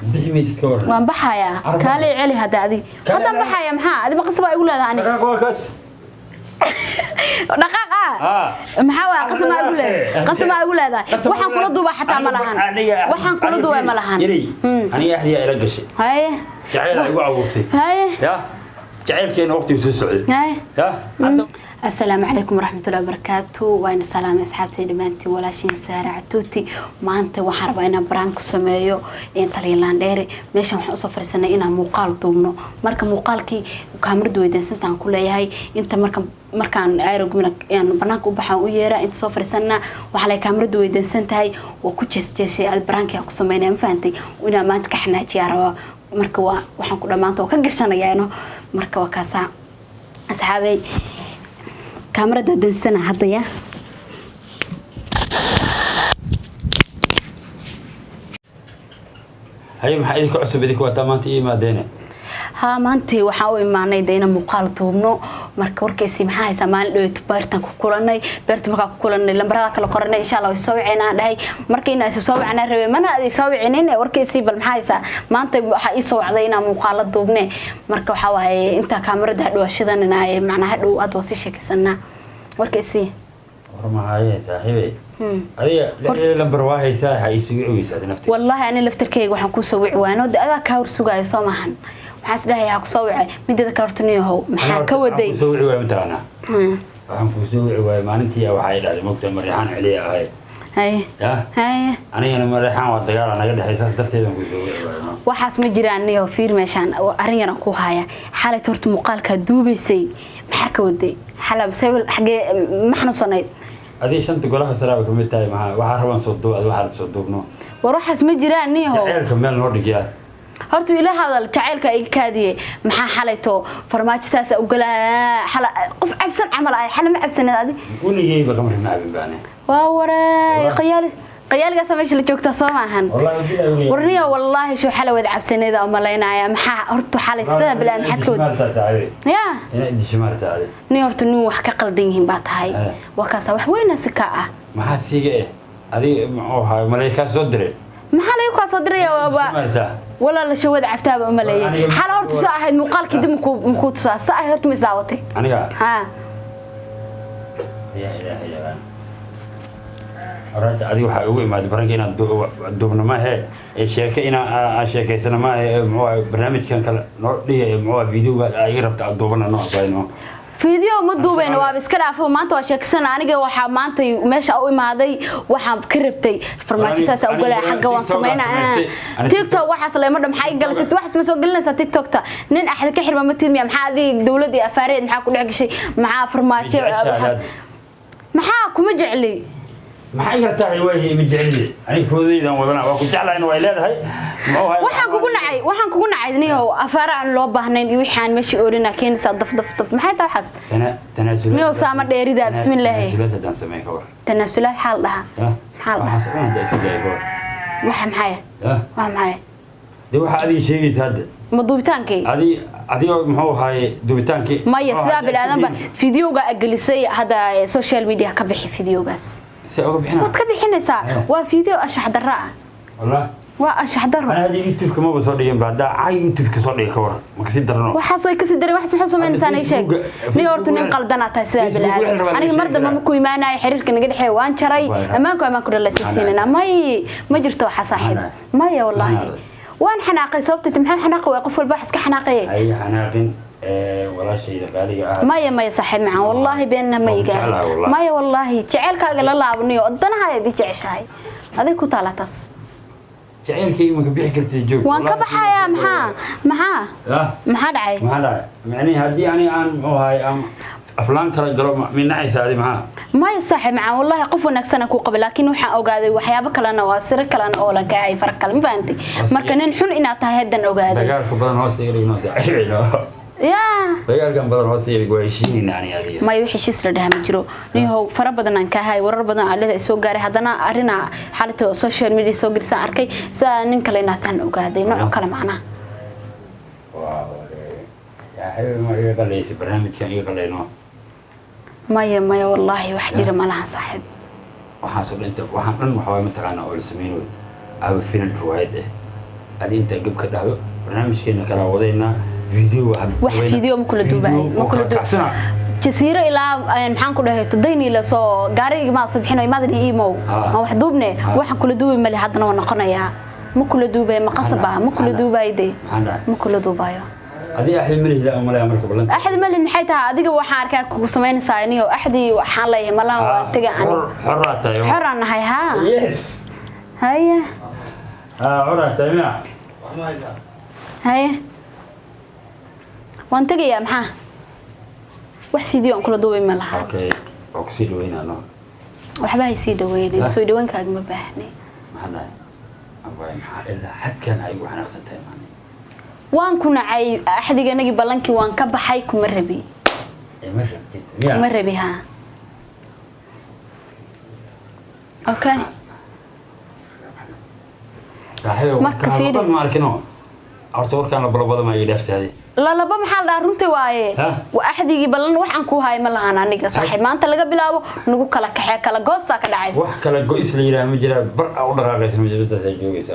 بحميس كور وان بحايا كالي علي هدادي هذا بحايا محا هذه مقصبه اقول لها اني دقاقه maxaa qasama ugu leedahay waxaan kula duuba xataa ma lahan waxaan kula duuba ma lahan aniga ahdiya ila gashay haye jacayl ay ugu abuurtay haye ya jacaylkeena waqtigu soo socday haye ya السلام عليكم ورحمة الله وبركاته وين السلام أصحابتي دمانتي ولا شيء سارع توتي ما أنت وحرب أنا برانك سمايو أنت ليلان ديري ماشي وحصل فرسنا إنا مقال دومنو مركب مقال كي وكاميرا دويدن سنتان كلها هاي أنت مركان أيرق منك يعني برانك وبحا ويرا أنت صفر سنة وحلا كاميرا دويدن سنت هاي وكوتشس جيسي البرانك يا قسمينا مفانتي وإنا ما تكحنا تياروا مركب وحن كنا ما أنت وكجسنا يعني مركب وكاسع أصحابي كاميرا دنسنا هضيا هاي maxay idinku cusub idinku waa maanta iimaadeen ها maantii waxa uu imaanay deena muuqaal duubno marka warkaysi maxaa haysa maalin dhow beertan ku kulanay beerta marka ku kulanay lambarada kala qoranay insha Allah soo wicina dhahay markii ay soo wicina rabay mana ay soo wicineen warkaysi bal maxaa haysa maanta waxa ii soo wacday inaan muuqaal duubne marka waxa waaye inta kaamirada dhawaashadan inay macnaha dhow aad wasi sheekaysanaa warkaysi warmahaye saaxiibay adiga lambar waa haysaa hay isugu caweysaa naftii wallahi ani laftirkeyga waxaan ku soo wicwaano adaa ka hor sugay soo maahan waxaas dhahayaa ku soo wicay midada kala hortaniyo maxaa ka waday soo wicwaa mataana waxaan ku soo wicwaa maalintii waxa ay dhacday mogta marixaan celiya ahay hay anigana marixaan waa dagaal naga dhaxaysa darteedan ku soo wicwaa waxaas ma jiraan niyo fiir meeshan arin yar ku haya xalay horta muuqaalka duubaysay maxaa ka waday xalab sabab xagee maxna soonayd adii shanta golaha salaaba kamid tahay waxa rabaan soo duubad waxa soo duubno war waxaas ma jiraan niyo jaceelka meel noo dhigiyaa horta ila hadal jaceelka ay kaadiyay maxaa xalayto farmaajo saas u galaa xala qof cabsan amal ay xala ma cabsanad adi kunigay ba kamar ma abin baane waa waray قيالك سميش اللي جوكتا صومعهن ورنيا والله شو حلا ود عبسني ذا أمالينا يا محا هرتو حلا استنى بلا محد كود يا إني شمال تعالي نيورتو نو حكا قلدينهم بات هاي وكاسا وين سكاء ما حسيجة إيه هذه معوها ملاك صدري ما حلا يوكا صدري يا بابا ولا لا شو ود عفتها أمالي حلا هرتو ساعة مقال كده مكوت ساعة هرتو مزاوتي أنا ها يا رد أدي وح أقول ما دبرنا دوبنا ما هي الشركة إنا الشركة سنة ما هي برنامج كان كلا نودي معه فيديو أيرب دوبنا نوع بينه فيديو مدوبين وابس كرافه ما أنت وشك سنة أنا جا وح ما أنت مش أقول ما هذي وح كربتي فرماتي تاس أقول حاجة وانسمينا تيك توك واحد صلي مرة محاي قال تيك توك واحد مسوق لنا تيك توك تا نين أحد كحر ما متم يا محا هذه دولة دي أفارد محا كل حاجة شيء مع فرماتي محا كم جعلي ما يرتاح وجهي من جعلي أنا فوزيدا وضنا وكنت على إنه ويلاد هاي waxaan kugu nacayniyo afaara aan loo baahnayn iyo waxaan meeshii orina keenaysa daf maxay tahay xas tanaasul niyo saama dheerida bismillaah tanaasul dan sameey ka war tanaasul xal dhaha xal waxa aan dadka deeyo waxa maxay waxa adii sheegaysa hadda ma duubitaankii adii muxuu ahaay duubitaankii maya sida bilaadanba fiidiyoga aglisay hada social media ka bixi fiidiyogaas وات كبيحنيسا وا فيديو اشح دراء والله وا اشح دراء انا هذه يوتيوب كما بسو دغين بعد عاي يوتيوب كسو دغي كور ما كسي درنو waxa soo kasi daray wax maxaa soo meynsan ay sheeg ni hortu nin qaldana tahay sida bilaa aniga marda ma ku iimaanay xiriirka naga dhaxay waan jaray amaanku dhalaysiinina ma jirto waxa saaxiib maya wallahi waan xanaaqay sababta maxaa xanaaqay qof walba wax iska xanaaqay ay xanaaqin ولا شيء قالي ما يصحي معه والله بيننا ما يقال ما والله جعلك لا لابني ودنا هاي دي جعشاي هذه كتالتس جعلك ما كبيح كرتي جوك وان كبحايا محا دعي يعني هدي يعني عن هاي افلام كلا جرو من نعيس هذه معها ما يصحي معه والله قف نكسنا كو قبل لكن وحا اوغادي waxyaabo kala nawaasir kala oo la gaay farq kala ma fahanti marka nin xun ina tahay hadan ogaadi dagaalka badan hoos yeelino يا dagaalkan badan hoos yeelay go'ayshiin aan yaadiyo ma wixii shis la dhahay ma jiro niyo fara badan aan ka hay warar badan aalada soo gaaray hadana arina xalta social media soo gelisan arkay saa nin kale ina tan ogaaday nooc kale macna يا حبيبي ما يقليش برنامجكان يقلينو ما والله wax jira ma laha saaxib waxaan soo dhinta waxaan dhan waxa way mataqaana oo la sameeyo aw finan ruwaayad هذه أنت جيب كده برنامج كنا كلا وضعنا فيديو واحد فيديو مكله دوباي مكله دوباي جزيرة إلى محن كله تديني إلى صو جاري ما صبحنا ما أدري إيه مو ما واحد دوبنا واحد كله دوبي ملي حدنا ونقنا يا مكله دوباي ما قصبة مكله دوباي دي مكله دوباي هذه أحد ملي لا ملي أمريكا بلند أحد ملي نحيتها هذيك وحارك كوسمين سايني وأحد وحالي ملا وتجا عني حرة تيم حرة نهاي ها يس هاي حرة تيم هاي وانت جاي محا wax video aan kula duubay ma laha okay oxide weynano waxba ay sii dhaweeyeen soo dhawaankaaga ma baahnay maxana abay maxaa ila hadkan ay waxnaqsan tahay maani waan ku nacay axdiganagi ballankii waan ka baxay kuma rabi ma rabtid miya kuma rabi ha okay marka fiiri ma arkino horta warkaan la balabada ma ay dhaaftaday لا لا بمحل دار runtii waaye waaxdigi balan waxaan ku hay ma lahan aniga saaxiib maanta laga bilaabo nagu kala kaxay kala goosa ka dhacaysa wax kala go'is la yiraahdo ma jira bar u dhaqaaqaysa ma jirto taas ay joogaysa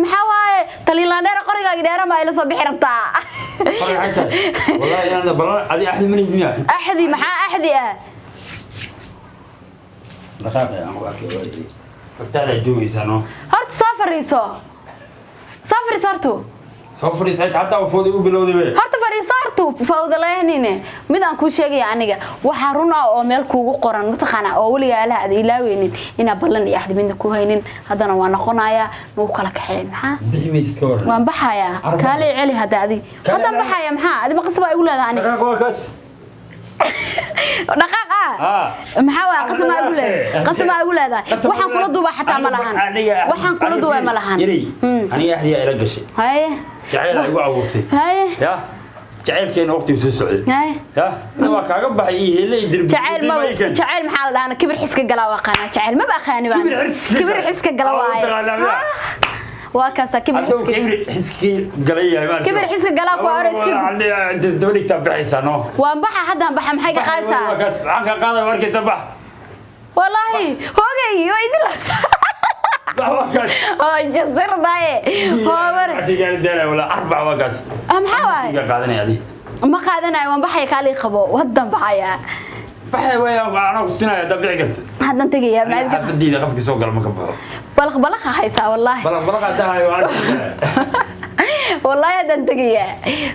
maxaa waaye taliilaan dheer qorigaaga dheer ma ila soo bixi rabtaa wallahi ana balan adi ahdi min miya ahdi maxaa ahdi dhaqaaqay aan waa kii wali horta joogaysa no horta safariso سافري ساعات حتى وفودي وبلودي به horta fariisartu fawdaleynine mid aan ku sheegay aniga waxa run ah oo meel kuugu qoran mataqana oo waliga ilaah ilaaweenin ina ballan iyo axdimada ku haynin hadana waa noqonaya nuu kala kaxay maxaa biximiis ka waran waan baxaya kaale celi hadaadi hadan baxaya maxaa adi ma qasba igu leedahay aniga dhaqaaq maxaa waa qasma igu leedahay waxaan kula duuba xataa ma lahan waxaan kula duuba ma lahan aniga ahdiya ila gashay haye جعيل أيوة عورتي يا جعيل كين وقتي وسوسعد يا نوا كعب بحيه اللي يدرب جعيل محل أنا كبر حسك جلاوة قنا جعيل ما بقى خاني بقى كبر حسك جلاوة وكاسا كبر حسك جلاية كبر حسك جلاوة وأرسل عندي تدوري تبع حسانه وانبحى حدا انبحى محاجة قاسة عنك قاضي وركي تبع والله هو جاي ويدي جزر ضاي هو عشان قال الدنيا ولا 4 وقاس محاوي قاعدين هذه ما قاعدين وان بحي كالي قبو ودن بحيا بحي ويا انا كنت دبع قلت هذا انت جاي بعد بدي قفك سوق ما كبحو بلخ حيسا والله بلخ دهاي والله هذا انت جاي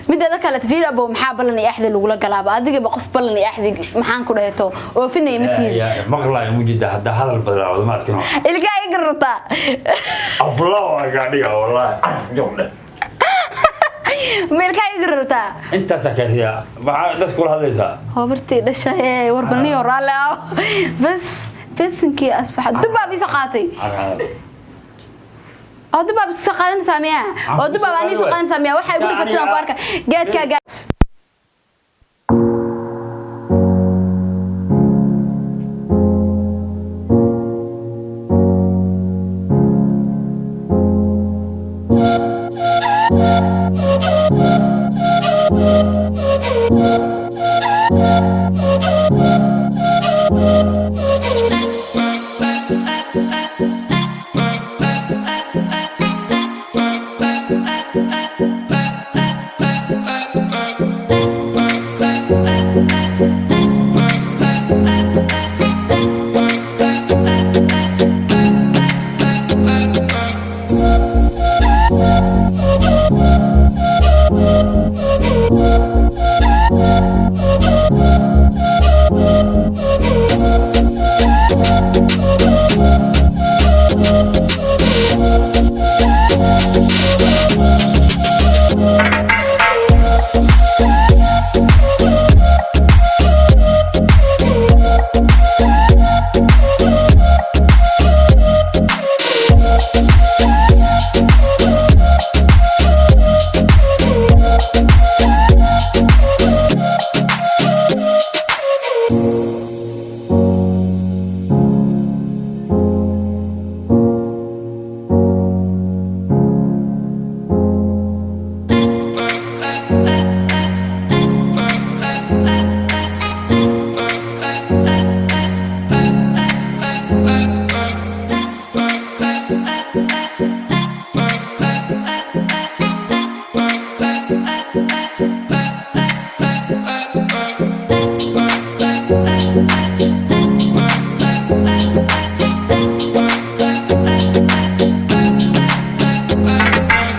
مدة ذكرت فير ابو محابل اني احد لولا قلاب اديق بقف بل اني احد maxaan ku dhaheeto oo finay mitii ya maqlay mujida hada hadal badal ma arkino ilga igrata aflaa gaadhiga wallahi joogne meelka igrata inta takariya waxa dadku la hadlaysa habartii dhashay warbalniyo raale bas inki asbax dubab isa qaatay دباب سقان سامية أو دباب أني سقان سامية واحد يقول فتنا قارك جات كا Bye.